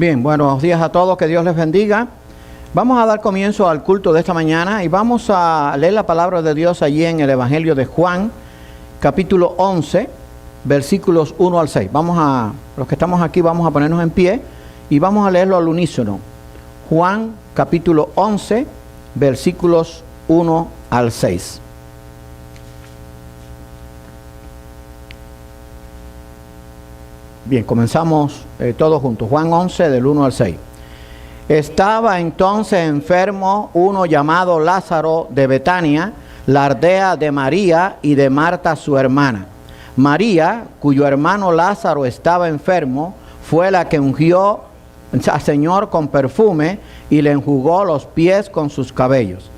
Bien, buenos días a todos, que Dios les bendiga. Vamos a dar comienzo al culto de esta mañana y vamos a leer la palabra de Dios allí en el Evangelio de Juan, capítulo 11, versículos 1 al 6. Los que estamos aquí vamos a ponernos en pie y vamos a leerlo al unísono. Juan, capítulo 11, versículos 1 al 6. Bien, comenzamos todos juntos. Juan 11, del 1 al 6. Estaba entonces enfermo uno llamado Lázaro de Betania, la aldea de María y de Marta su hermana. María, cuyo hermano Lázaro estaba enfermo, fue la que ungió al Señor con perfume y le enjugó los pies con sus cabellos.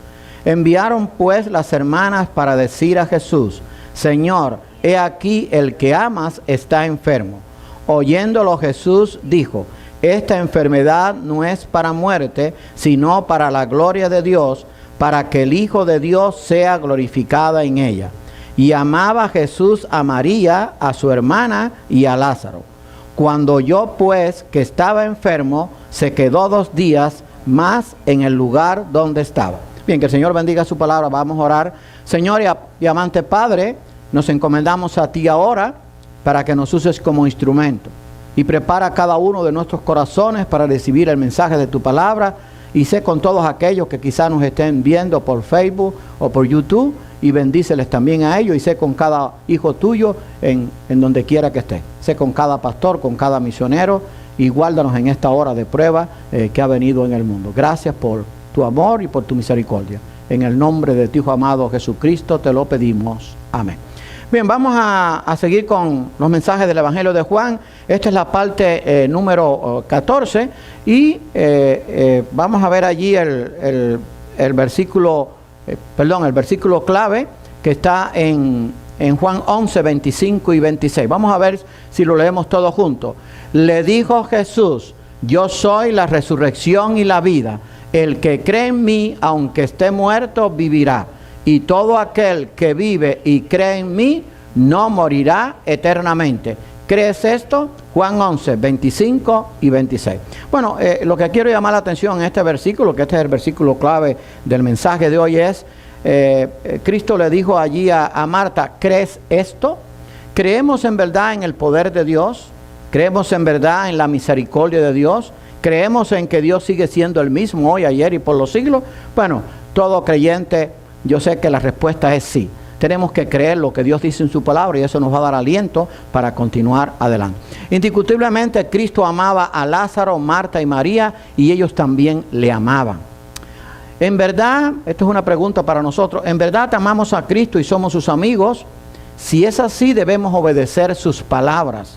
Enviaron pues las hermanas para decir a Jesús: Señor, he aquí el que amas está enfermo. Oyéndolo Jesús dijo: esta enfermedad no es para muerte, sino para la gloria de Dios, para que el Hijo de Dios sea glorificado en ella. Y amaba Jesús a María, a su hermana y a Lázaro. Cuando oyó pues que estaba enfermo, se quedó 2 días más en el lugar donde estaba. Bien, que el Señor bendiga su palabra. Vamos a orar. Señor y amante Padre, nos encomendamos a ti ahora para que nos uses como instrumento. Y prepara cada uno de nuestros corazones para recibir el mensaje de tu palabra. Y sé con todos aquellos que quizás nos estén viendo por Facebook o por YouTube. Y bendíceles también a ellos. Y sé con cada hijo tuyo en donde quiera que esté. Sé con cada pastor, con cada misionero. Y guárdanos en esta hora de prueba que ha venido en el mundo. Gracias por tu amor y por tu misericordia. En el nombre de tu Hijo amado Jesucristo te lo pedimos. Amén. Bien, vamos a seguir con los mensajes del Evangelio de Juan. Esta es la parte número 14 y vamos a ver allí el versículo clave que está en Juan 11, 25 y 26. Vamos a ver si lo leemos todos juntos. Le dijo Jesús: yo soy la resurrección y la vida. El que cree en mí, aunque esté muerto, vivirá. Y todo aquel que vive y cree en mí, no morirá eternamente. ¿Crees esto? Juan 11, 25 y 26. Bueno, lo que quiero llamar la atención en este versículo, que este es el versículo clave del mensaje de hoy, es, Cristo le dijo allí a Marta: ¿crees esto? ¿Creemos en verdad en el poder de Dios? ¿Creemos en verdad en la misericordia de Dios? ¿Creemos en que Dios sigue siendo el mismo hoy, ayer y por los siglos? Bueno, todo creyente, yo sé que la respuesta es sí. Tenemos que creer lo que Dios dice en su palabra y eso nos va a dar aliento para continuar adelante. Indiscutiblemente Cristo amaba a Lázaro, Marta y María y ellos también le amaban. En verdad, esto es una pregunta para nosotros, ¿en verdad amamos a Cristo y somos sus amigos? Si es así, debemos obedecer sus palabras.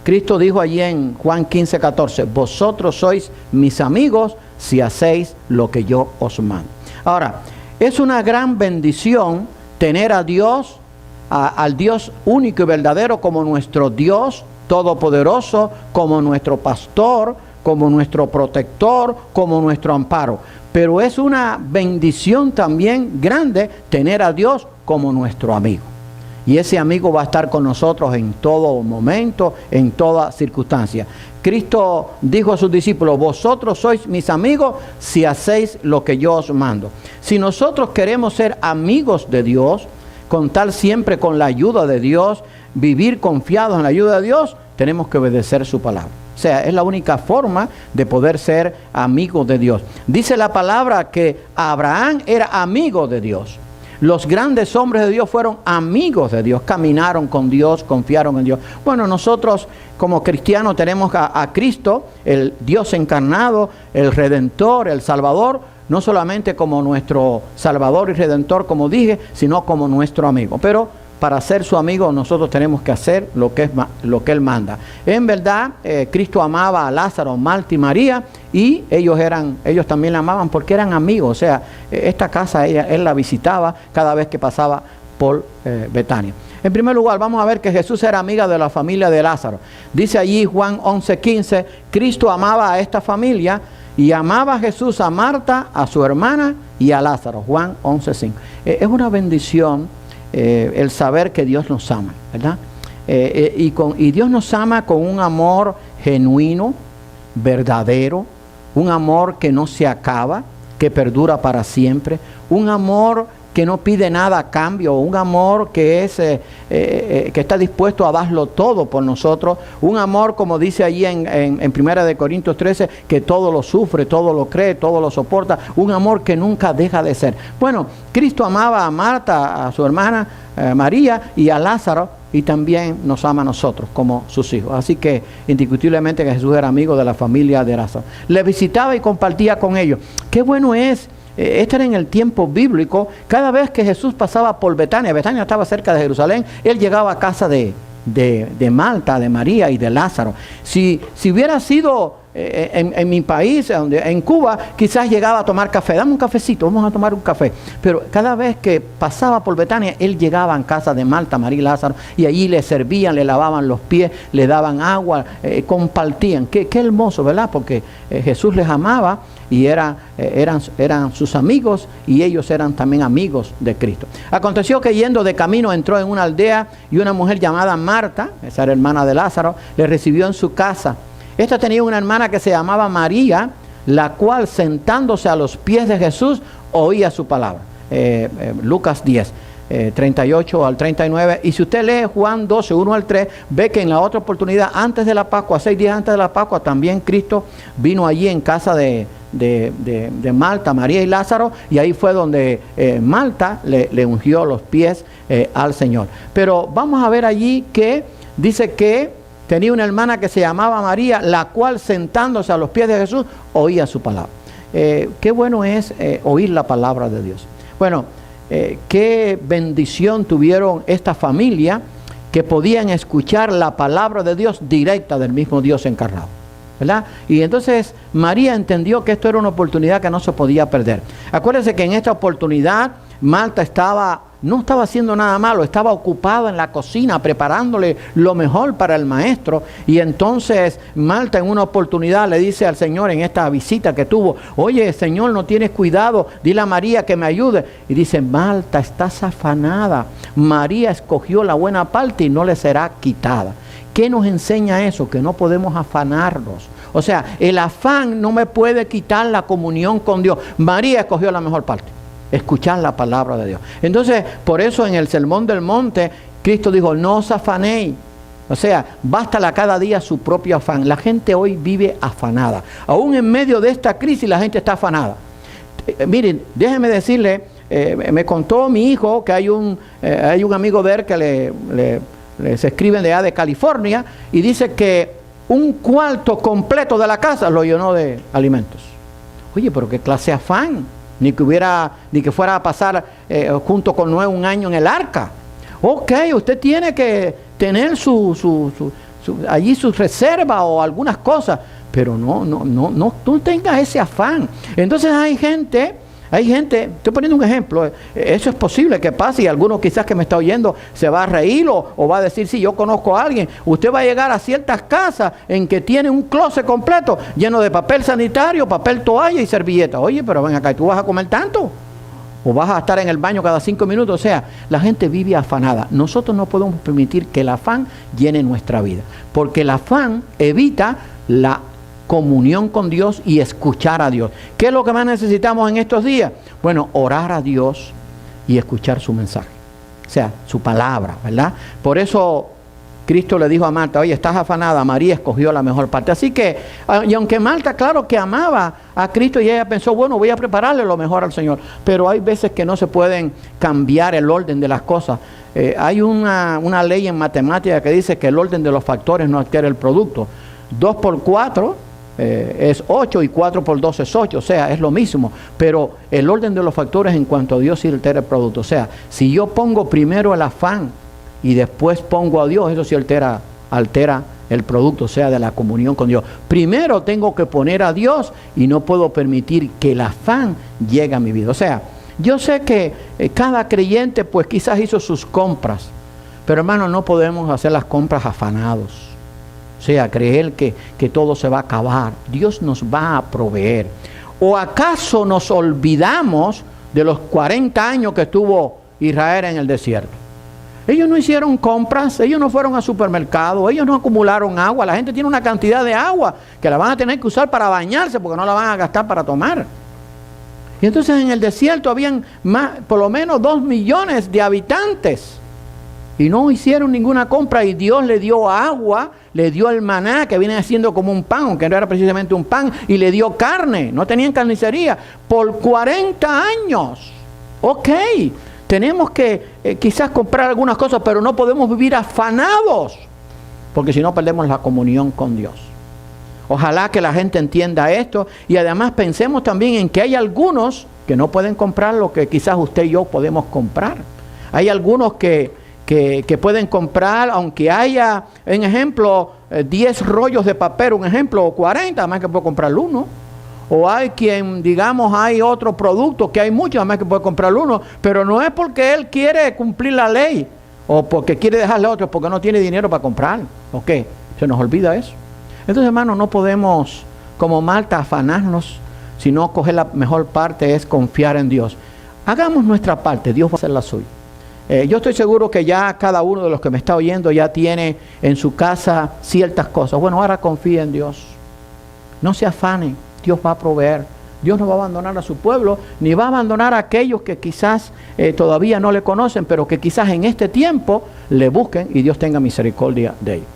Cristo dijo allí en Juan 15, 14, vosotros sois mis amigos si hacéis lo que yo os mando. Ahora, es una gran bendición tener a Dios, al Dios único y verdadero como nuestro Dios todopoderoso, como nuestro pastor, como nuestro protector, como nuestro amparo. Pero es una bendición también grande tener a Dios como nuestro amigo. Y ese amigo va a estar con nosotros en todo momento, en toda circunstancia. Cristo dijo a sus discípulos: vosotros sois mis amigos si hacéis lo que yo os mando. Si nosotros queremos ser amigos de Dios, contar siempre con la ayuda de Dios, vivir confiados en la ayuda de Dios, tenemos que obedecer su palabra. O sea, es la única forma de poder ser amigos de Dios. Dice la palabra que Abraham era amigo de Dios. Los grandes hombres de Dios fueron amigos de Dios, caminaron con Dios, confiaron en Dios. Bueno, nosotros como cristianos tenemos a Cristo, el Dios encarnado, el Redentor, el Salvador, no solamente como nuestro Salvador y Redentor, como dije, sino como nuestro amigo. Pero para ser su amigo nosotros tenemos que hacer lo que Él manda. En verdad, Cristo amaba a Lázaro, Marta y María, y ellos también la amaban porque eran amigos. O sea, esta casa él la visitaba cada vez que pasaba por Betania. En primer lugar, vamos a ver que Jesús era amiga de la familia de Lázaro. Dice allí Juan 11:15, Cristo amaba a esta familia y amaba a Jesús a Marta, a su hermana y a Lázaro. Juan 11:5. Es una bendición el saber que Dios nos ama, ¿verdad? Y Dios nos ama con un amor genuino, verdadero, un amor que no se acaba, que perdura para siempre, un amor que no pide nada a cambio, un amor que está dispuesto a darlo todo por nosotros, un amor, como dice allí en 1 Corintios 13, que todo lo sufre, todo lo cree, todo lo soporta, un amor que nunca deja de ser. Bueno, Cristo amaba a Marta, a su hermana María, y a Lázaro, y también nos ama a nosotros como sus hijos. Así que indiscutiblemente que Jesús era amigo de la familia de Lázaro. Le visitaba y compartía con ellos. Qué bueno es. Este era en el tiempo bíblico. Cada vez que Jesús pasaba por Betania, Betania estaba cerca de Jerusalén, él llegaba a casa de Marta, de María y de Lázaro. Si hubiera sido en mi país, en Cuba, quizás llegaba a tomar café. Dame un cafecito, vamos a tomar un café. Pero cada vez que pasaba por Betania, él llegaba en casa de Marta, María y Lázaro, y allí le servían, le lavaban los pies, le daban agua, compartían. Qué hermoso, ¿verdad? Porque Jesús les amaba y eran sus amigos, y ellos eran también amigos de Cristo. Aconteció que yendo de camino entró en una aldea, y una mujer llamada Marta, esa era hermana de Lázaro, le recibió en su casa. Esta tenía una hermana que se llamaba María, la cual, sentándose a los pies de Jesús, oía su palabra. Lucas 10, 38 al 39. Y si usted lee Juan 12, 1 al 3, ve que en la otra oportunidad, antes de la Pascua, 6 días antes de la Pascua, también Cristo vino allí en casa de Marta, María y Lázaro, y ahí fue donde Marta le ungió los pies al Señor. Pero vamos a ver allí que dice que tenía una hermana que se llamaba María, la cual, sentándose a los pies de Jesús, oía su palabra. Qué bueno es oír la palabra de Dios. Bueno, qué bendición tuvieron esta familia, que podían escuchar la palabra de Dios directa del mismo Dios encarnado, ¿verdad? Y entonces María entendió que esto era una oportunidad que no se podía perder. Acuérdense que en esta oportunidad Marta no estaba haciendo nada malo, estaba ocupada en la cocina preparándole lo mejor para el maestro. Y entonces Marta, en una oportunidad, le dice al Señor, en esta visita que tuvo: oye, Señor, no tienes cuidado, dile a María que me ayude. Y dice: Marta, estás afanada, María escogió la buena parte y no le será quitada. ¿Qué nos enseña eso? Que no podemos afanarnos. O sea, el afán no me puede quitar la comunión con Dios. María escogió la mejor parte: escuchar la palabra de Dios. Entonces, por eso en el Sermón del Monte, Cristo dijo: no os afanéis. O sea, bástale cada día su propio afán. La gente hoy vive afanada. Aún en medio de esta crisis, la gente está afanada. Miren, déjenme decirle, me contó mi hijo que hay un amigo de él que se escriben de allá de California, y dice que un cuarto completo de la casa lo llenó de alimentos. Oye, pero qué clase de afán. Ni que fuera a pasar junto con Noé un año en el arca. Ok, usted tiene que tener allí sus reservas o algunas cosas, pero no tengas ese afán. Entonces hay gente, estoy poniendo un ejemplo, eso es posible que pase, y alguno quizás que me está oyendo se va a reír o va a decir: sí, yo conozco a alguien. Usted va a llegar a ciertas casas en que tiene un closet completo lleno de papel sanitario, papel toalla y servilleta. Oye, pero ven acá, ¿tú vas a comer tanto? ¿O vas a estar en el baño cada 5 minutos? O sea, la gente vive afanada. Nosotros no podemos permitir que el afán llene nuestra vida, porque el afán evita la comunión con Dios y escuchar a Dios. ¿Qué es lo que más necesitamos en estos días? Bueno, orar a Dios y escuchar su mensaje, o sea, su palabra, ¿verdad? Por eso Cristo le dijo a Marta: oye, estás afanada, María escogió la mejor parte. Así que, y aunque Marta, claro que amaba a Cristo, y ella pensó: bueno, voy a prepararle lo mejor al Señor, pero hay veces que no se pueden cambiar el orden de las cosas. Hay una ley en matemática que dice que el orden de los factores no altera el producto. 2 por 4 es 8 y 4 por 2 es 8, o sea, es lo mismo, pero el orden de los factores en cuanto a Dios sí altera el producto. O sea, si yo pongo primero el afán y después pongo a Dios, eso sí altera el producto, o sea, de la comunión con Dios. Primero tengo que poner a Dios y no puedo permitir que el afán llegue a mi vida. O sea, yo sé que cada creyente pues quizás hizo sus compras, pero hermano, no podemos hacer las compras afanados. O sea, creer que todo se va a acabar. Dios nos va a proveer. ¿O acaso nos olvidamos de los 40 años que estuvo Israel en el desierto? Ellos no hicieron compras, ellos no fueron al supermercado, ellos no acumularon agua. La gente tiene una cantidad de agua que la van a tener que usar para bañarse porque no la van a gastar para tomar. Y entonces en el desierto habían por lo menos 2 millones de habitantes. Y no hicieron ninguna compra y Dios le dio agua, le dio el maná que viene siendo como un pan, aunque no era precisamente un pan, y le dio carne, no tenían carnicería, por 40 años. Ok, tenemos que quizás comprar algunas cosas, pero no podemos vivir afanados, porque si no perdemos la comunión con Dios. Ojalá que la gente entienda esto y además pensemos también en que hay algunos que no pueden comprar lo que quizás usted y yo podemos comprar. Hay algunos que pueden comprar, aunque haya, en ejemplo, 10 rollos de papel, un ejemplo, o 40, además que puede comprar uno. O hay quien, digamos, hay otro producto que hay mucho, además que puede comprar uno, pero no es porque él quiere cumplir la ley o porque quiere dejarle a otro, porque no tiene dinero para comprar. ¿Ok? Se nos olvida eso. Entonces, hermanos, no podemos, como Marta, afanarnos, sino coger la mejor parte, es confiar en Dios. Hagamos nuestra parte, Dios va a hacer la suya. Yo estoy seguro que ya cada uno de los que me está oyendo ya tiene en su casa ciertas cosas. Bueno, ahora confíe en Dios. No se afane, Dios va a proveer. Dios no va a abandonar a su pueblo, ni va a abandonar a aquellos que quizás todavía no le conocen, pero que quizás en este tiempo le busquen y Dios tenga misericordia de ellos.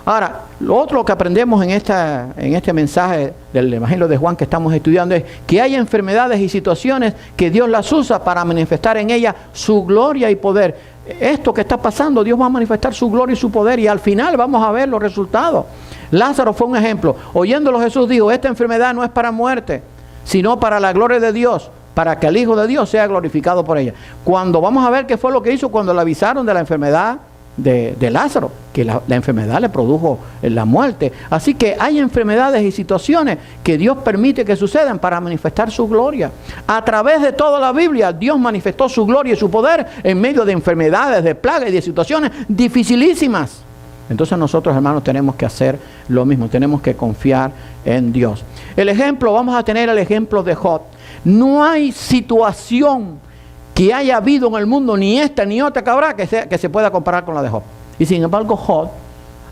Ahora, lo otro que aprendemos en este mensaje del Evangelio de Juan que estamos estudiando es que hay enfermedades y situaciones que Dios las usa para manifestar en ellas su gloria y poder. Esto que está pasando, Dios va a manifestar su gloria y su poder y al final vamos a ver los resultados. Lázaro fue un ejemplo. Oyéndolo Jesús dijo, esta enfermedad no es para muerte, sino para la gloria de Dios, para que el Hijo de Dios sea glorificado por ella. Cuando vamos a ver qué fue lo que hizo cuando le avisaron de la enfermedad de Lázaro, que la enfermedad le produjo la muerte. Así que hay enfermedades y situaciones que Dios permite que sucedan para manifestar su gloria. A través de toda la Biblia, Dios manifestó su gloria y su poder en medio de enfermedades, de plagas y de situaciones dificilísimas. Entonces nosotros, hermanos, tenemos que hacer lo mismo, tenemos que confiar en Dios. El ejemplo, vamos a tener el ejemplo de Job. No hay situación que haya habido en el mundo, ni esta ni otra que habrá, que se pueda comparar con la de Job. Y sin embargo Job,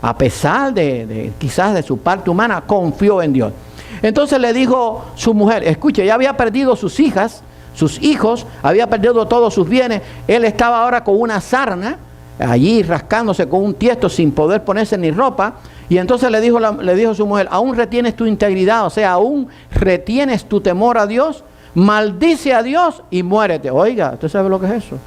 a pesar de quizás de su parte humana, confió en Dios. Entonces le dijo su mujer, escuche, ya había perdido sus hijas, sus hijos, había perdido todos sus bienes, él estaba ahora con una sarna, allí rascándose con un tiesto sin poder ponerse ni ropa, y entonces le dijo su mujer, ¿aún retienes tu integridad? O sea, ¿aún retienes tu temor a Dios? Maldice a Dios y muérete. Oiga, ¿usted sabe lo que es eso?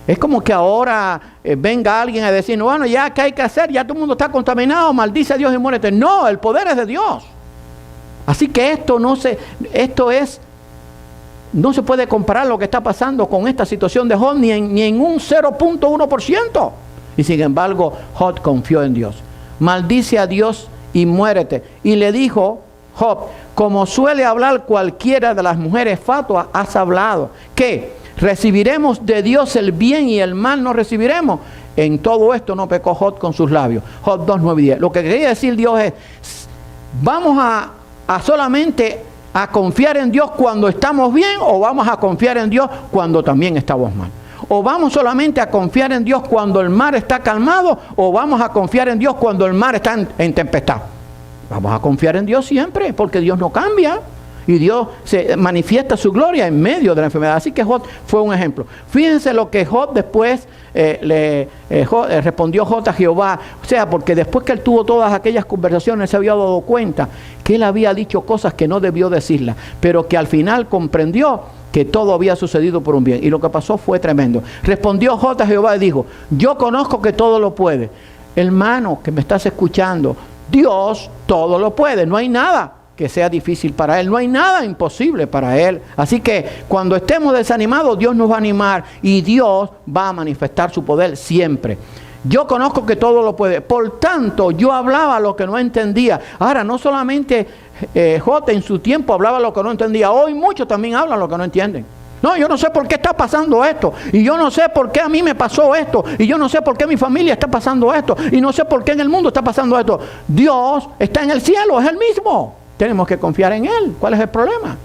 Es como que ahora venga alguien a decir, bueno, ya, ¿qué hay que hacer? Ya todo el mundo está contaminado, maldice a Dios y muérete. No, el poder es de Dios. Así que no se puede comparar lo que está pasando con esta situación de Job ni en un 0.1%. Y sin embargo, Job confió en Dios. Maldice a Dios y muérete. Y le dijo Job, como suele hablar cualquiera de las mujeres fatuas, has hablado. ¿Qué? ¿Recibiremos de Dios el bien y el mal no recibiremos? En todo esto no pecó Job con sus labios. Job 2, 9 y 10. Lo que quería decir Dios es, vamos a solamente a confiar en Dios cuando estamos bien, o vamos a confiar en Dios cuando también estamos mal. O vamos solamente a confiar en Dios cuando el mar está calmado, o vamos a confiar en Dios cuando el mar está en tempestad. Vamos a confiar en Dios siempre, porque Dios no cambia. Y Dios se manifiesta su gloria en medio de la enfermedad. Así que Job fue un ejemplo. Fíjense lo que Job después respondió Job a Jehová. O sea, porque después que él tuvo todas aquellas conversaciones, se había dado cuenta que él había dicho cosas que no debió decirlas, pero que al final comprendió que todo había sucedido por un bien. Y lo que pasó fue tremendo. Respondió Job a Jehová y dijo, yo conozco que todo lo puede. Hermano, que me estás escuchando, Dios todo lo puede, no hay nada que sea difícil para Él, no hay nada imposible para Él. Así que cuando estemos desanimados, Dios nos va a animar y Dios va a manifestar su poder siempre. Yo conozco que todo lo puede, por tanto yo hablaba lo que no entendía. Ahora, no solamente Job en su tiempo hablaba lo que no entendía, hoy muchos también hablan lo que no entienden. No, yo no sé por qué está pasando esto, y yo no sé por qué a mí me pasó esto, y yo no sé por qué mi familia está pasando esto, y no sé por qué en el mundo está pasando esto. Dios está en el cielo, es el mismo. Tenemos que confiar en Él. ¿Cuál es el problema?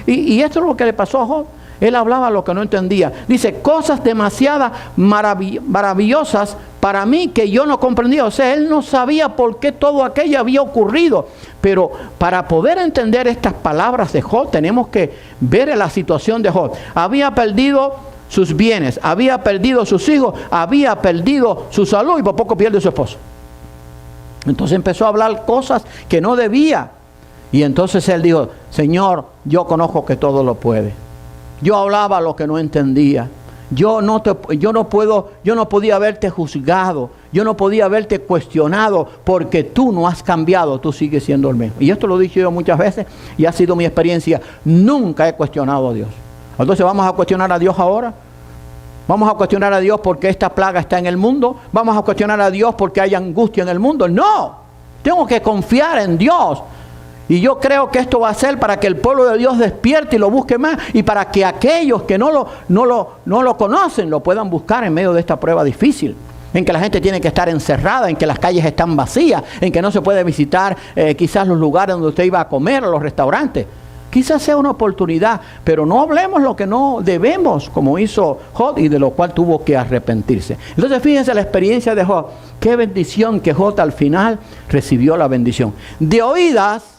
Y esto es lo que le pasó a Job. Él hablaba lo que no entendía. Dice, cosas demasiado maravillosas para mí que yo no comprendía. O sea, él no sabía por qué todo aquello había ocurrido. Pero para poder entender estas palabras de Job, tenemos que ver la situación de Job. Había perdido sus bienes, había perdido sus hijos, había perdido su salud y por poco pierde su esposo. Entonces empezó a hablar cosas que no debía. Y entonces él dijo, Señor, yo conozco que todo lo puede. Yo hablaba lo que no entendía. Yo no podía haberte juzgado. Yo no podía haberte cuestionado porque tú no has cambiado. Tú sigues siendo el mismo. Y esto lo he dicho yo muchas veces y ha sido mi experiencia. Nunca he cuestionado a Dios. Entonces vamos a cuestionar a Dios ahora. Vamos a cuestionar a Dios porque esta plaga está en el mundo. Vamos a cuestionar a Dios porque hay angustia en el mundo. No. Tengo que confiar en Dios. Y yo creo que esto va a ser para que el pueblo de Dios despierte y lo busque más, y para que aquellos que no lo conocen lo puedan buscar en medio de esta prueba difícil, en que la gente tiene que estar encerrada, en que las calles están vacías, en que no se puede visitar quizás los lugares donde usted iba a comer o los restaurantes. Quizás sea una oportunidad, pero no hablemos lo que no debemos, como hizo Job, y de lo cual tuvo que arrepentirse. Entonces fíjense la experiencia de Job. Qué bendición que Job al final recibió la bendición. De oídas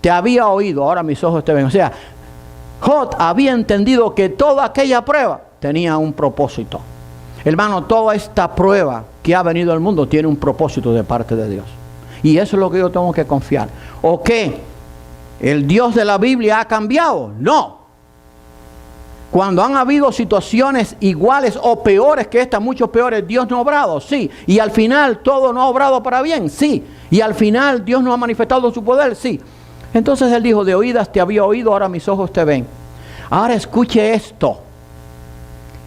te había oído, ahora mis ojos te ven. O sea, Job había entendido que toda aquella prueba tenía un propósito. Hermano, toda esta prueba que ha venido al mundo tiene un propósito de parte de Dios. Y eso es lo que yo tengo que confiar. ¿O qué? ¿El Dios de la Biblia ha cambiado? No. Cuando han habido situaciones iguales o peores que esta, muchos peores, ¿Dios no ha obrado? Sí. ¿Y al final todo no ha obrado para bien? Sí. ¿Y al final Dios no ha manifestado su poder? Sí. Entonces él dijo, de oídas te había oído, ahora mis ojos te ven. Ahora escuche esto.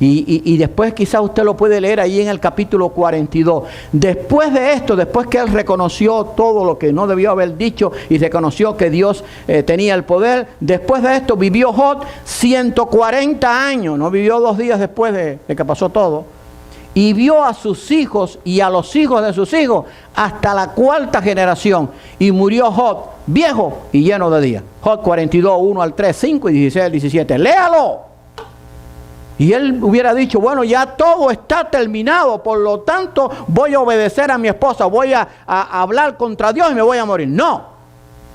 Y después quizá usted lo puede leer ahí en el capítulo 42. Después de esto, después que él reconoció todo lo que no debió haber dicho y reconoció que Dios tenía el poder, después de esto vivió Job 140 años. No vivió 2 días después de que pasó todo. Y vio a sus hijos y a los hijos de sus hijos hasta la 4ª generación. Y murió Job viejo y lleno de días. Job 42, 1 al 3, 5 y 16 al 17. ¡Léalo! Y él hubiera dicho, bueno, ya todo está terminado, por lo tanto voy a obedecer a mi esposa, voy a hablar contra Dios y me voy a morir. No,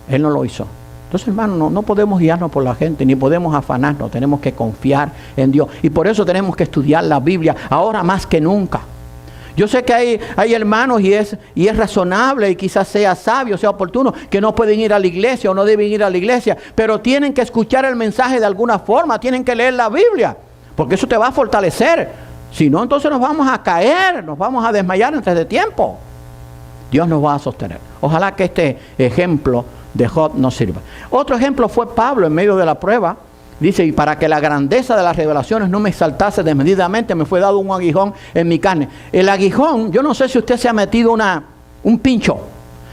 él no lo hizo. Entonces, hermano, no podemos guiarnos por la gente, ni podemos afanarnos, tenemos que confiar en Dios. Y por eso tenemos que estudiar la Biblia, ahora más que nunca. Yo sé que hay hermanos y es razonable y quizás sea sabio, sea oportuno, que no pueden ir a la iglesia o no deben ir a la iglesia, pero tienen que escuchar el mensaje de alguna forma, tienen que leer la Biblia, porque eso te va a fortalecer. Si no, entonces nos vamos a caer, nos vamos a desmayar antes de tiempo. Dios nos va a sostener. Ojalá que este ejemplo de Job nos sirva. Otro ejemplo fue Pablo en medio de la prueba. Dice, y para que la grandeza de las revelaciones no me exaltase desmedidamente, me fue dado un aguijón en mi carne. El aguijón, yo no sé si usted se ha metido un pincho.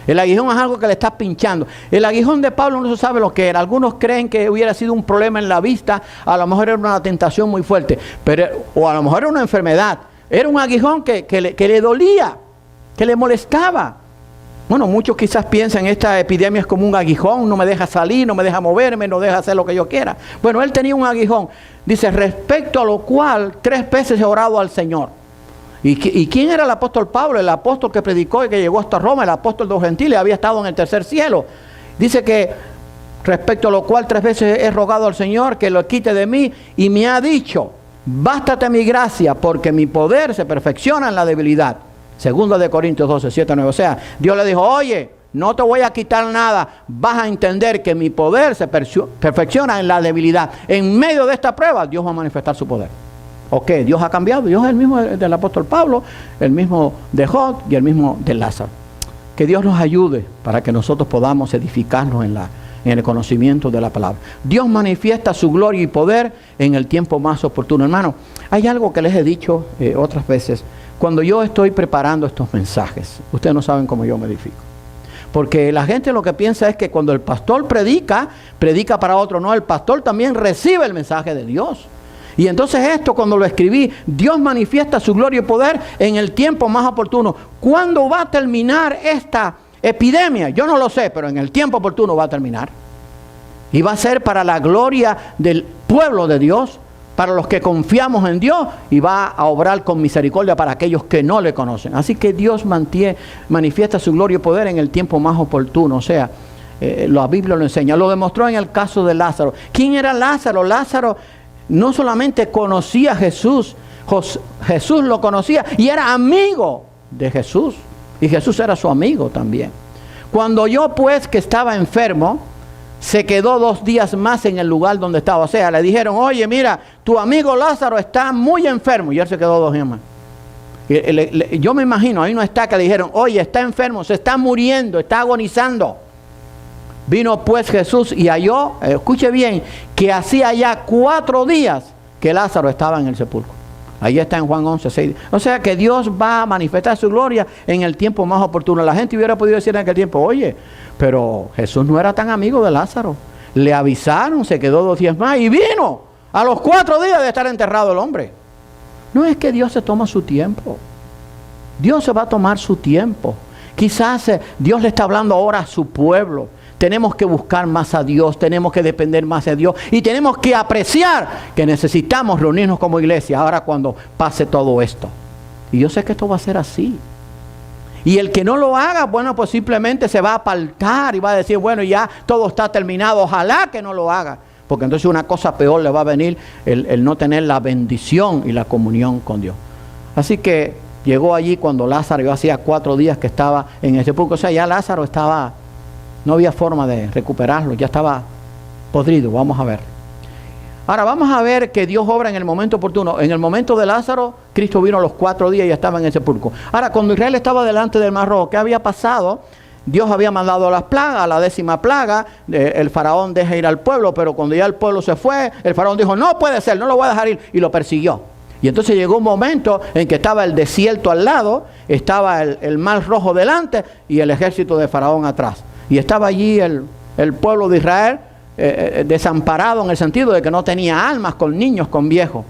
El aguijón es algo que le está pinchando. El aguijón de Pablo no se sabe lo que era. Algunos creen que hubiera sido un problema en la vista. A lo mejor era una tentación muy fuerte. O a lo mejor era una enfermedad. Era un aguijón que le dolía, que le molestaba. Bueno, muchos quizás piensan esta epidemia es como un aguijón, no me deja salir, no me deja moverme, no deja hacer lo que yo quiera. Bueno, él tenía un aguijón. Dice, respecto a lo cual 3 veces he orado al Señor. ¿Y quién era el apóstol Pablo? El apóstol que predicó y que llegó hasta Roma, el apóstol de los gentiles, había estado en el tercer cielo. Dice que respecto a lo cual 3 veces he rogado al Señor que lo quite de mí y me ha dicho, bástate mi gracia porque mi poder se perfecciona en la debilidad. 2 de Corintios 12, 7, 9. O sea, Dios le dijo, oye, no te voy a quitar nada. Vas a entender que mi poder se perfecciona en la debilidad. En medio de esta prueba, Dios va a manifestar su poder. Ok, Dios ha cambiado. Dios es el mismo del apóstol Pablo, el mismo de Job y el mismo de Lázaro. Que Dios nos ayude para que nosotros podamos edificarnos en el conocimiento de la palabra. Dios manifiesta su gloria y poder en el tiempo más oportuno. Hermano, hay algo que les he dicho otras veces. Cuando yo estoy preparando estos mensajes, ustedes no saben cómo yo me edifico. Porque la gente lo que piensa es que cuando el pastor predica para otro. No, el pastor también recibe el mensaje de Dios. Y entonces esto, cuando lo escribí, Dios manifiesta su gloria y poder en el tiempo más oportuno. ¿Cuándo va a terminar esta epidemia? Yo no lo sé, pero en el tiempo oportuno va a terminar. Y va a ser para la gloria del pueblo de Dios, para los que confiamos en Dios y va a obrar con misericordia para aquellos que no le conocen. Así que Dios manifiesta su gloria y poder en el tiempo más oportuno. O sea, la Biblia lo enseña. Lo demostró en el caso de Lázaro. ¿Quién era Lázaro? Lázaro no solamente conocía a Jesús, Jesús lo conocía y era amigo de Jesús. Y Jesús era su amigo también. Cuando oyó pues que estaba enfermo, se quedó 2 días más en el lugar donde estaba. O sea, le dijeron, oye, mira, tu amigo Lázaro está muy enfermo. Y él se quedó 2 días más. Yo me imagino, ahí no está, que le dijeron, oye, está enfermo, se está muriendo, está agonizando. Vino pues Jesús y halló, escuche bien, que hacía ya 4 días que Lázaro estaba en el sepulcro. Ahí está en Juan 11:6. O sea que Dios va a manifestar su gloria en el tiempo más oportuno. La gente hubiera podido decir en aquel tiempo, oye, pero Jesús no era tan amigo de Lázaro. Le avisaron, se quedó 2 días más y vino a los 4 días de estar enterrado el hombre. No es que Dios se toma su tiempo. Dios se va a tomar su tiempo. Quizás Dios le está hablando ahora a su pueblo. Tenemos que buscar más a Dios, tenemos que depender más de Dios y tenemos que apreciar que necesitamos reunirnos como iglesia ahora cuando pase todo esto. Y yo sé que esto va a ser así. Y el que no lo haga, bueno, pues simplemente se va a apartar y va a decir, bueno, ya todo está terminado, ojalá que no lo haga. Porque entonces una cosa peor le va a venir el no tener la bendición y la comunión con Dios. Así que llegó allí cuando Lázaro, yo hacía 4 días que estaba en ese sepulcro. O sea, ya Lázaro estaba, no había forma de recuperarlo, ya estaba podrido. Vamos a ver. Ahora vamos a ver que Dios obra en el momento oportuno. En el momento de Lázaro, Cristo vino a los 4 días y ya estaba en el sepulcro. Ahora, cuando Israel estaba delante del Mar Rojo, ¿qué había pasado? Dios había mandado las plagas, la 10ª plaga, el faraón deja ir al pueblo, pero cuando ya el pueblo se fue, el faraón dijo, no puede ser, no lo voy a dejar ir, y lo persiguió. Y entonces llegó un momento en que estaba el desierto al lado, estaba el Mar Rojo delante y el ejército de faraón atrás. Y estaba allí el pueblo de Israel desamparado en el sentido de que no tenía almas, con niños, con viejos.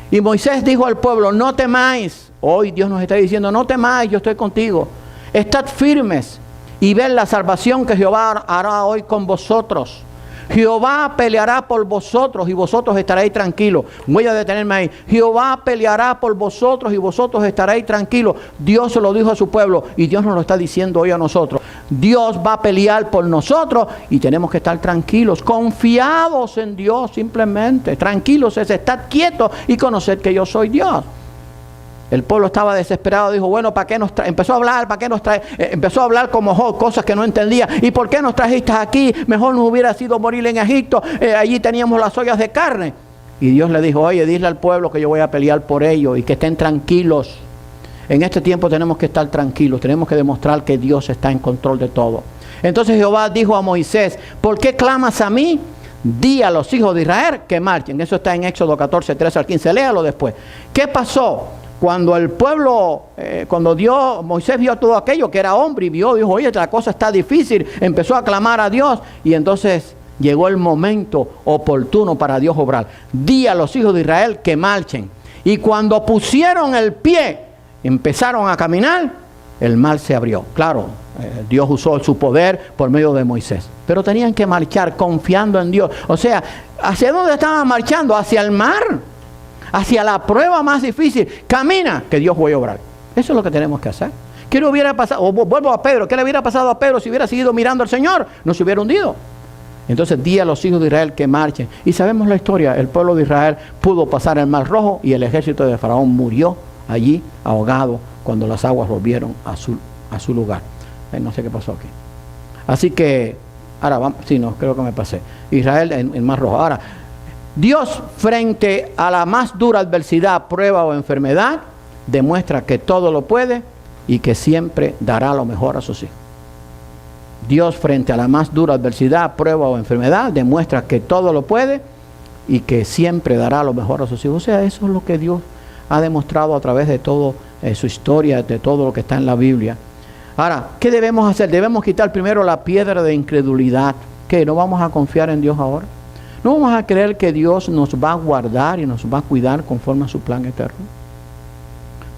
Y Moisés dijo al pueblo, no temáis. Hoy Dios nos está diciendo, no temáis, yo estoy contigo. Estad firmes y ved la salvación que Jehová hará hoy con vosotros. Jehová peleará por vosotros y vosotros estaréis tranquilos. Voy a detenerme ahí. Jehová peleará por vosotros y vosotros estaréis tranquilos. Dios se lo dijo a su pueblo y Dios nos lo está diciendo hoy a nosotros. Dios va a pelear por nosotros y tenemos que estar tranquilos, confiados en Dios simplemente. Tranquilos es estar quietos y conocer que yo soy Dios. El pueblo estaba desesperado, dijo, bueno, ¿para qué nos trae? Empezó a hablar, ¿para qué nos trae? Empezó a hablar como Job, cosas que no entendía. ¿Y por qué nos trajiste aquí? Mejor nos hubiera sido morir en Egipto. Allí teníamos las ollas de carne. Y Dios le dijo, oye, dile al pueblo que yo voy a pelear por ellos y que estén tranquilos. En este tiempo tenemos que estar tranquilos, tenemos que demostrar que Dios está en control de todo. Entonces Jehová dijo a Moisés, ¿por qué clamas a mí? Di a los hijos de Israel que marchen. Eso está en Éxodo 14, 13 al 15. Léalo después. ¿Qué pasó? Cuando el pueblo, Moisés vio todo aquello, que era hombre, y dijo, oye, la cosa está difícil, empezó a clamar a Dios, y entonces llegó el momento oportuno para Dios obrar. Di a los hijos de Israel que marchen. Y cuando pusieron el pie, empezaron a caminar, el mar se abrió. Claro, Dios usó su poder por medio de Moisés. Pero tenían que marchar confiando en Dios. O sea, ¿hacia dónde estaban marchando? Hacia el mar. Hacia la prueba más difícil. Camina, que Dios voy a obrar. Eso es lo que tenemos que hacer. ¿Qué le hubiera pasado? O vuelvo a Pedro. ¿Qué le hubiera pasado a Pedro si hubiera seguido mirando al Señor? No se hubiera hundido. Entonces di a los hijos de Israel que marchen. Y sabemos la historia. El pueblo de Israel pudo pasar el Mar Rojo y el ejército de Faraón murió allí ahogado cuando las aguas volvieron a su lugar. No sé qué pasó aquí. Así que, ahora vamos. Sí, no, creo que me pasé. Israel en el Mar Rojo. Ahora, Dios frente a la más dura adversidad, prueba o enfermedad, demuestra que todo lo puede y que siempre dará lo mejor a sus hijos. Dios frente a la más dura adversidad, prueba o enfermedad, demuestra que todo lo puede y que siempre dará lo mejor a sus hijos. O sea, eso es lo que Dios ha demostrado a través de toda su historia, de todo lo que está en la Biblia. Ahora, ¿qué debemos hacer? Debemos quitar primero la piedra de incredulidad. ¿Qué? ¿No vamos a confiar en Dios ahora? ¿No vamos a creer que Dios nos va a guardar y nos va a cuidar conforme a su plan eterno?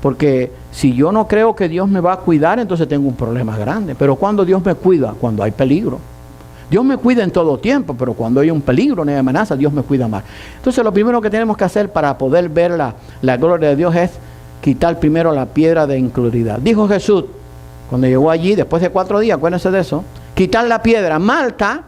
Porque si yo no creo que Dios me va a cuidar, entonces tengo un problema grande. Pero cuando Dios me cuida, cuando hay peligro. Dios me cuida en todo tiempo, pero cuando hay un peligro, una amenaza, Dios me cuida más. Entonces lo primero que tenemos que hacer para poder ver la gloria de Dios es quitar primero la piedra de incredulidad. Dijo Jesús, cuando llegó allí, después de 4 días, acuérdense de eso, quitar la piedra. Marta,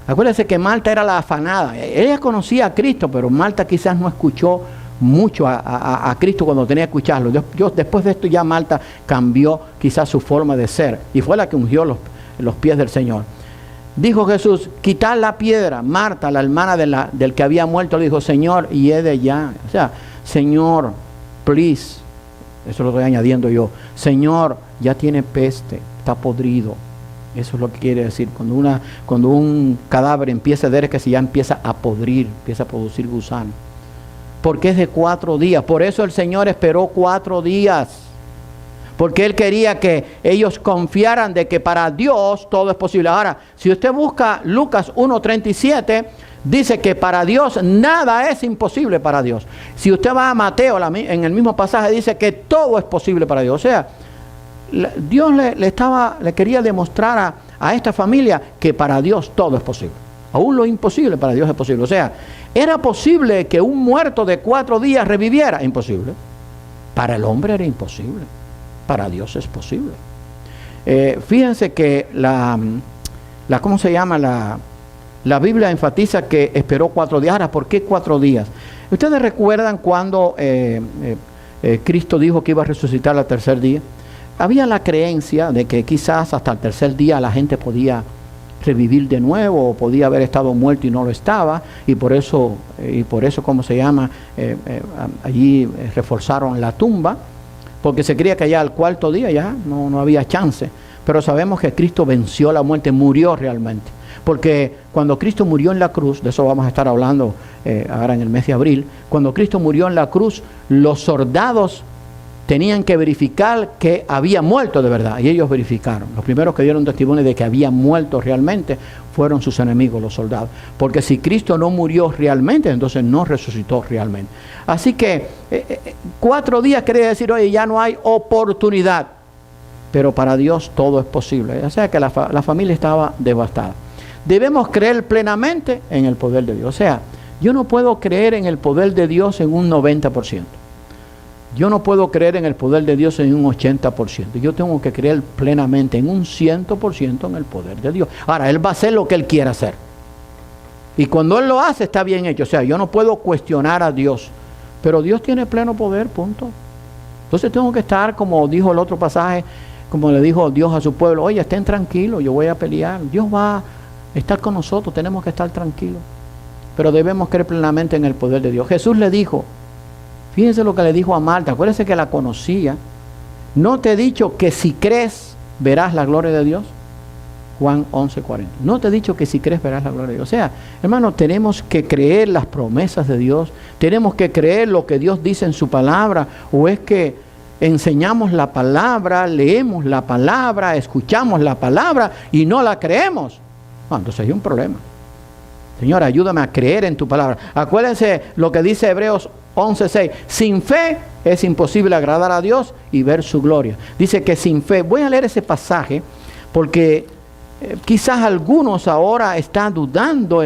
acuérdense que Marta era la afanada. Ella conocía a Cristo, pero Marta quizás no escuchó mucho a Cristo cuando tenía que escucharlo. Después de esto ya Marta cambió quizás su forma de ser y fue la que ungió los pies del Señor. Dijo Jesús, quitar la piedra. Marta, la hermana del que había muerto, le dijo, Señor, hiede ya. O sea, Señor, please. Eso lo estoy añadiendo yo. Señor, ya tiene peste, está podrido. Eso es lo que quiere decir. Cuando un cadáver empieza a ver que si ya empieza a podrir, empieza a producir gusano. Porque es de 4 días. Por eso el Señor esperó 4 días. Porque Él quería que ellos confiaran de que para Dios todo es posible. Ahora, si usted busca Lucas 1:37, dice que para Dios nada es imposible para Dios. Si usted va a Mateo, en el mismo pasaje dice que todo es posible para Dios. O sea, Dios le quería demostrar a esta familia que para Dios todo es posible. Aún lo imposible para Dios es posible. O sea, ¿era posible que un muerto de 4 días reviviera? Imposible. Para el hombre era imposible. Para Dios es posible. Fíjense que ¿cómo se llama? La Biblia enfatiza que esperó 4 días. Ahora, ¿por qué 4 días? ¿Ustedes recuerdan cuando Cristo dijo que iba a resucitar al tercer día? Había la creencia de que quizás hasta el tercer día la gente podía revivir de nuevo, o podía haber estado muerto y no lo estaba, y por eso, ¿cómo se llama? Allí reforzaron la tumba, porque se creía que ya al 4.º día ya no había chance. Pero sabemos que Cristo venció la muerte, murió realmente. Porque cuando Cristo murió en la cruz, de eso vamos a estar hablando ahora en el mes de abril, cuando Cristo murió en la cruz, los soldados tenían que verificar que había muerto de verdad, y ellos verificaron. Los primeros que dieron testimonio de que había muerto realmente fueron sus enemigos, los soldados. Porque si Cristo no murió realmente, entonces no resucitó realmente. Así que 4 días quiere decir, oye, ya no hay oportunidad. Pero para Dios todo es posible. O sea que la familia estaba devastada. Debemos creer plenamente en el poder de Dios. O sea, yo no puedo creer en el poder de Dios en un 90%. Yo no puedo creer en el poder de Dios en un 80%. Yo tengo que creer plenamente en un 100% en el poder de Dios. Ahora, Él va a hacer lo que Él quiera hacer. Y cuando Él lo hace, está bien hecho. O sea, yo no puedo cuestionar a Dios. Pero Dios tiene pleno poder, punto. Entonces tengo que estar, como dijo el otro pasaje, como le dijo Dios a su pueblo, oye, estén tranquilos, yo voy a pelear. Dios va a estar con nosotros, tenemos que estar tranquilos. Pero debemos creer plenamente en el poder de Dios. Jesús le dijo, fíjense lo que le dijo a Marta, acuérdense que la conocía. ¿No te he dicho que si crees verás la gloria de Dios? Juan 11:40. ¿No te he dicho que si crees verás la gloria de Dios? O sea, hermanos, tenemos que creer las promesas de Dios. Tenemos que creer lo que Dios dice en su palabra. O es que enseñamos la palabra, leemos la palabra, escuchamos la palabra y no la creemos. Entonces hay un problema. Señor, ayúdame a creer en tu palabra. Acuérdense lo que dice Hebreos 11:6. Sin fe es imposible agradar a Dios y ver su gloria. Dice que sin fe, voy a leer ese pasaje porque quizás algunos ahora están dudando,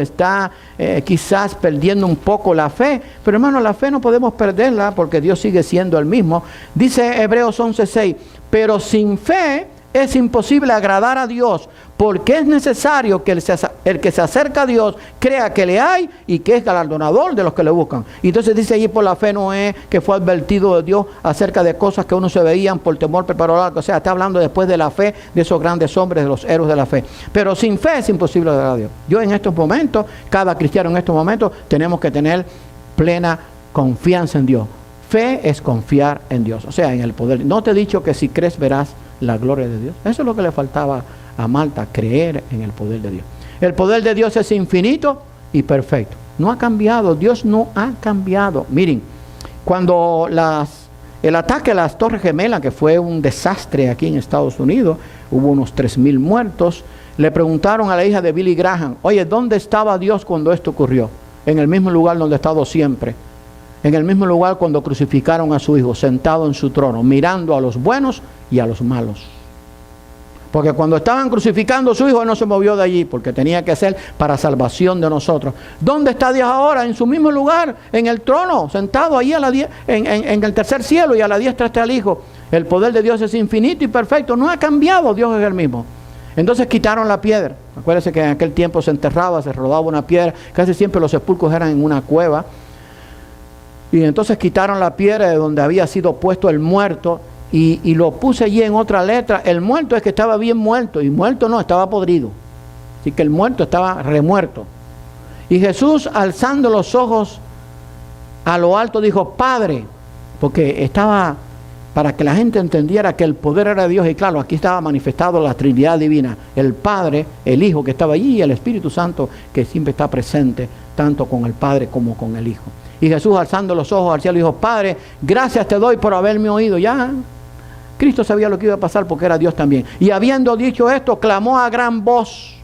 quizás perdiendo un poco la fe. Pero hermano, la fe no podemos perderla porque Dios sigue siendo el mismo. Dice Hebreos 11:6, pero sin fe es imposible agradar a Dios, porque es necesario que el que se acerca a Dios crea que le hay y que es galardonador de los que le buscan. Y entonces dice allí, por la fe Noé, que fue advertido de Dios acerca de cosas que uno se veían, por temor preparó algo. O sea, está hablando después de la fe de esos grandes hombres, de los héroes de la fe. Pero sin fe es imposible agradar a Dios. Yo en estos momentos, cada cristiano en estos momentos, tenemos que tener plena confianza en Dios. Fe es confiar en Dios, o sea, en el poder. No te he dicho que si crees verás la gloria de Dios. Eso es lo que le faltaba a Marta, creer en el poder de Dios. El poder de Dios es infinito y perfecto. No ha cambiado, Dios no ha cambiado. Miren, cuando el ataque a las Torres Gemelas, que fue un desastre aquí en Estados Unidos, hubo unos 3,000 muertos, le preguntaron a la hija de Billy Graham, oye, ¿dónde estaba Dios cuando esto ocurrió? En el mismo lugar donde ha estado siempre. En el mismo lugar cuando crucificaron a su hijo, sentado en su trono, mirando a los buenos y a los malos. Porque cuando estaban crucificando a su hijo, él no se movió de allí, porque tenía que ser para salvación de nosotros. ¿Dónde está Dios ahora? En su mismo lugar, en el trono, sentado ahí en el tercer cielo, y a la diestra está el Hijo. El poder de Dios es infinito y perfecto, no ha cambiado, Dios es el mismo. Entonces quitaron la piedra. Acuérdense que en aquel tiempo se enterraba, se rodaba una piedra, casi siempre los sepulcros eran en una cueva. Y entonces quitaron la piedra de donde había sido puesto el muerto, y lo puse allí en otra letra. El muerto es que estaba bien muerto, y muerto no, estaba podrido. Así que el muerto estaba remuerto. Y Jesús, alzando los ojos a lo alto, dijo: Padre, porque estaba, para que la gente entendiera que el poder era de Dios, y claro, aquí estaba manifestado la Trinidad Divina, el Padre, el Hijo que estaba allí, y el Espíritu Santo que siempre está presente, tanto con el Padre como con el Hijo. Y Jesús, alzando los ojos al cielo, dijo: Padre, gracias te doy por haberme oído. Ya Cristo sabía lo que iba a pasar porque era Dios también. Y habiendo dicho esto, clamó a gran voz.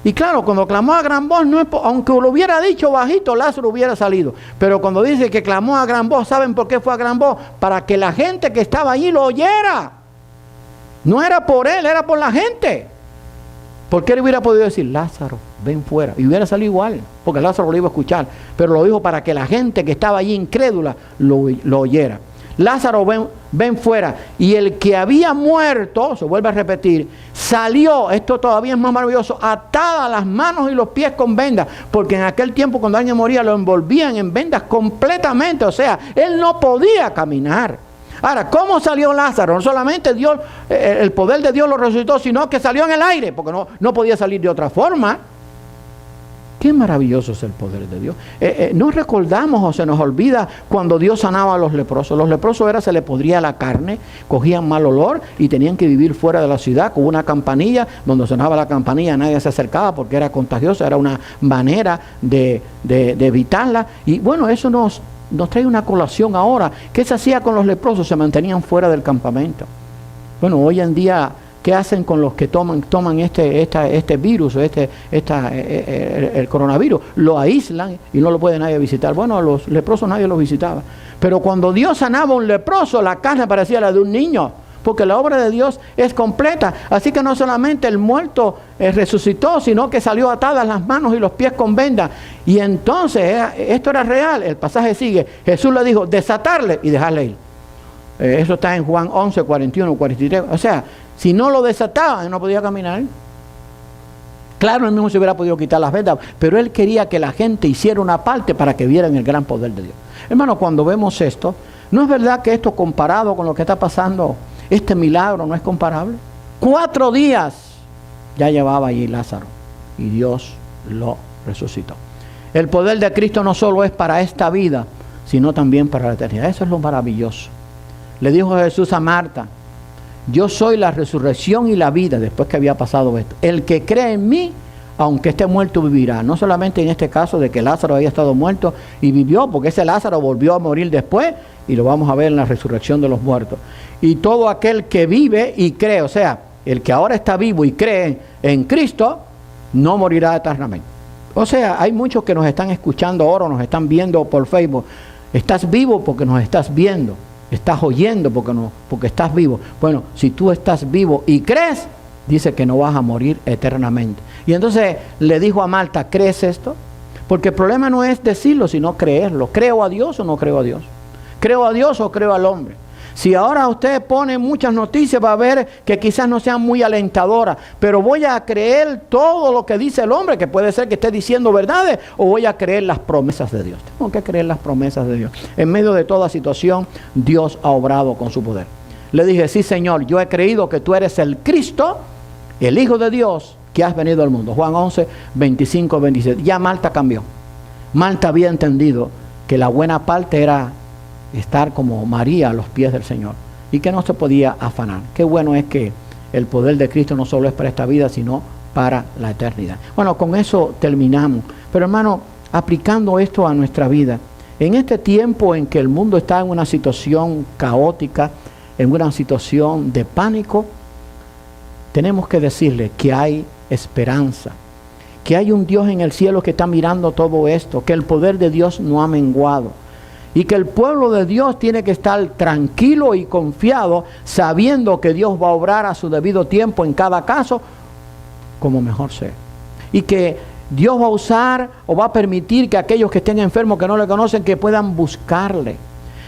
Y claro, cuando clamó a gran voz, no es aunque lo hubiera dicho bajito, Lázaro hubiera salido. Pero cuando dice que clamó a gran voz, ¿saben por qué fue a gran voz? Para que la gente que estaba allí lo oyera. No era por él, era por la gente. Porque él hubiera podido decir: Lázaro, ven fuera. Y hubiera salido igual, porque Lázaro lo iba a escuchar. Pero lo dijo para que la gente que estaba allí incrédula lo oyera. Lázaro, ven fuera. Y el que había muerto, se vuelve a repetir, salió, esto todavía es más maravilloso, atada las manos y los pies con vendas, porque en aquel tiempo cuando alguien moría lo envolvían en vendas completamente, o sea, él no podía caminar. Ahora, ¿cómo salió Lázaro? No solamente Dios, el poder de Dios lo resucitó, sino que salió en el aire, porque no podía salir de otra forma. Qué maravilloso es el poder de Dios. No recordamos o se nos olvida cuando Dios sanaba a los leprosos. Los leprosos se les podría la carne, cogían mal olor y tenían que vivir fuera de la ciudad con una campanilla. Donde sonaba la campanilla nadie se acercaba porque era contagiosa, era una manera de evitarla. Y bueno, eso nos trae una colación ahora. ¿Qué se hacía con los leprosos? Se mantenían fuera del campamento. Bueno, hoy en día, ¿qué hacen con los que toman este virus, el coronavirus? Lo aíslan y no lo puede nadie visitar. Bueno, a los leprosos nadie los visitaba. Pero cuando Dios sanaba a un leproso, la carne parecía la de un niño, porque la obra de Dios es completa. Así que no solamente el muerto resucitó, sino que salió atadas las manos y los pies con vendas. Y entonces, esto era real. El pasaje sigue. Jesús le dijo: desatarle y dejarle ir. Eso está en Juan 11, 41, 43. O sea, si no lo desataba, no podía caminar. Claro, él mismo se hubiera podido quitar las vendas, pero él quería que la gente hiciera una parte para que vieran el gran poder de Dios. Hermano, cuando vemos esto, ¿no es verdad que esto comparado con lo que está pasando, este milagro no es comparable? 4 días ya llevaba allí Lázaro y Dios lo resucitó. El poder de Cristo no solo es para esta vida, sino también para la eternidad. Eso es lo maravilloso. Le dijo Jesús a Marta: yo soy la resurrección y la vida, después que había pasado esto. El que cree en mí, aunque esté muerto, vivirá. No solamente en este caso de que Lázaro había estado muerto y vivió, porque ese Lázaro volvió a morir después, y lo vamos a ver en la resurrección de los muertos. Y todo aquel que vive y cree, o sea, el que ahora está vivo y cree en Cristo, no morirá eternamente. O sea, hay muchos que nos están escuchando ahora, nos están viendo por Facebook. Estás vivo porque nos estás viendo. Estás oyendo porque estás vivo. Bueno, si tú estás vivo y crees, dice que no vas a morir eternamente. Y entonces le dijo a Marta: ¿crees esto? Porque el problema no es decirlo, sino creerlo. ¿Creo a Dios o no creo a Dios? ¿Creo a Dios o creo al hombre? Si ahora usted pone muchas noticias, va a ver que quizás no sean muy alentadoras, pero voy a creer todo lo que dice el hombre, que puede ser que esté diciendo verdades, o voy a creer las promesas de Dios. Tengo que creer las promesas de Dios. En medio de toda situación, Dios ha obrado con su poder. Le dije: sí, Señor, yo he creído que tú eres el Cristo, el Hijo de Dios, que has venido al mundo. Juan 11, 25, 27. Ya Marta cambió. Marta había entendido que la buena parte era estar como María a los pies del Señor y que no se podía afanar. Qué bueno es que el poder de Cristo no solo es para esta vida, sino para la eternidad. Bueno, con eso terminamos. Pero hermano, aplicando esto a nuestra vida, en este tiempo en que el mundo está en una situación caótica, en una situación de pánico, tenemos que decirle que hay esperanza, que hay un Dios en el cielo que está mirando todo esto, que el poder de Dios no ha menguado, Y que el pueblo de Dios tiene que estar tranquilo y confiado, sabiendo que Dios va a obrar a su debido tiempo en cada caso, como mejor sea. Y que Dios va a usar o va a permitir que aquellos que estén enfermos, que no le conocen, que puedan buscarle.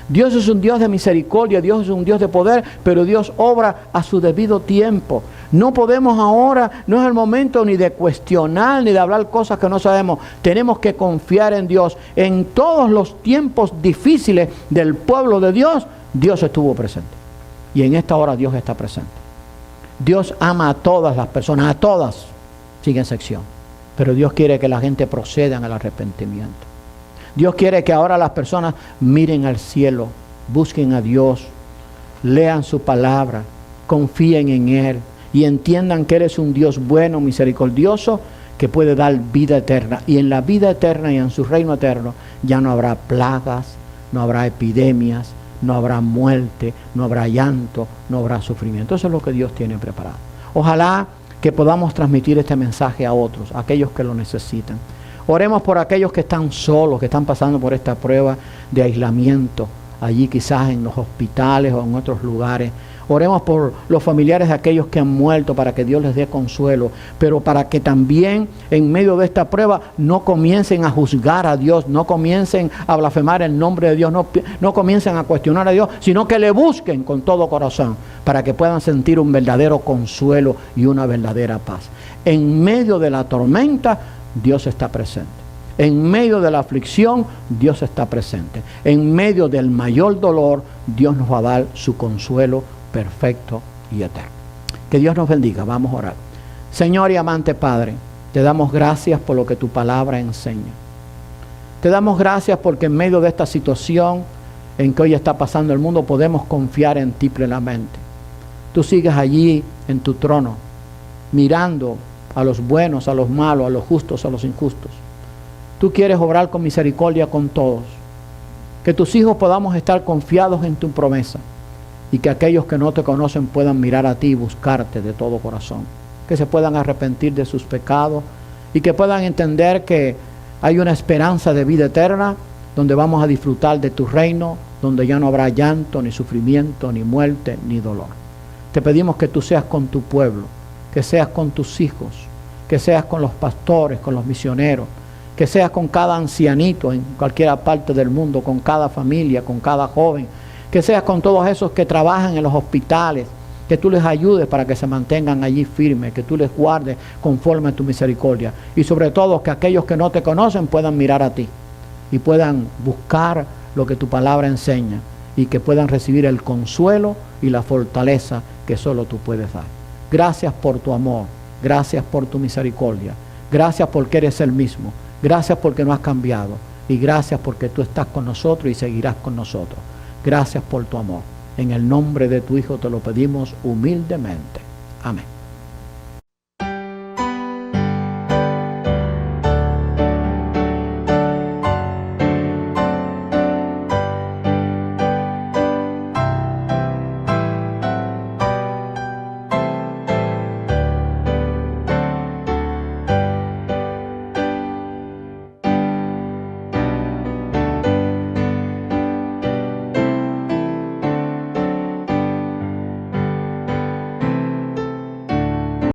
Dios es un Dios de misericordia, Dios es un Dios de poder, pero Dios obra a su debido tiempo. No podemos ahora, no es el momento ni de cuestionar, ni de hablar cosas que no sabemos. Tenemos que confiar en Dios. En todos los tiempos difíciles del pueblo de Dios, Dios estuvo presente. Y en esta hora Dios está presente. Dios ama a todas las personas, a todas, sin excepción. Pero Dios quiere que la gente proceda al arrepentimiento. Dios quiere que ahora las personas miren al cielo, busquen a Dios, lean su palabra, confíen en Él y entiendan que Él es un Dios bueno, misericordioso, que puede dar vida eterna. Y en la vida eterna y en su reino eterno ya no habrá plagas, no habrá epidemias, no habrá muerte, no habrá llanto, no habrá sufrimiento. Eso es lo que Dios tiene preparado. Ojalá que podamos transmitir este mensaje a otros, a aquellos que lo necesitan. Oremos por aquellos que están solos, que están pasando por esta prueba de aislamiento, allí quizás en los hospitales o en otros lugares. Oremos por los familiares de aquellos que han muerto, para que Dios les dé consuelo, pero para que también en medio de esta prueba no comiencen a juzgar a Dios, no comiencen a blasfemar el nombre de Dios, no comiencen a cuestionar a Dios, sino que le busquen con todo corazón, para que puedan sentir un verdadero consuelo y una verdadera paz. En medio de la tormenta, Dios está presente. En medio de la aflicción, Dios está presente. En medio del mayor dolor, Dios nos va a dar su consuelo perfecto y eterno. Que Dios nos bendiga. Vamos a orar. Señor y amante Padre, te damos gracias por lo que tu palabra enseña. Te damos gracias porque en medio de esta situación en que hoy está pasando el mundo, podemos confiar en ti plenamente. Tú sigues allí en tu trono, mirando a los buenos, a los malos, a los justos, a los injustos. Tú quieres obrar con misericordia con todos. Que tus hijos podamos estar confiados en tu promesa, y que aquellos que no te conocen puedan mirar a ti y buscarte de todo corazón. Que se puedan arrepentir de sus pecados y que puedan entender que hay una esperanza de vida eterna, donde vamos a disfrutar de tu reino, donde ya no habrá llanto, ni sufrimiento, ni muerte, ni dolor. Te pedimos que tú seas con tu pueblo, que seas con tus hijos, que seas con los pastores, con los misioneros, que seas con cada ancianito en cualquier parte del mundo, con cada familia, con cada joven, que seas con todos esos que trabajan en los hospitales, que tú les ayudes para que se mantengan allí firmes, que tú les guardes conforme a tu misericordia, y sobre todo que aquellos que no te conocen puedan mirar a ti y puedan buscar lo que tu palabra enseña, y que puedan recibir el consuelo y la fortaleza que solo tú puedes dar. Gracias por tu amor, gracias por tu misericordia, gracias porque eres el mismo, gracias porque no has cambiado, y gracias porque tú estás con nosotros y seguirás con nosotros. Gracias por tu amor. En el nombre de tu Hijo te lo pedimos humildemente. Amén.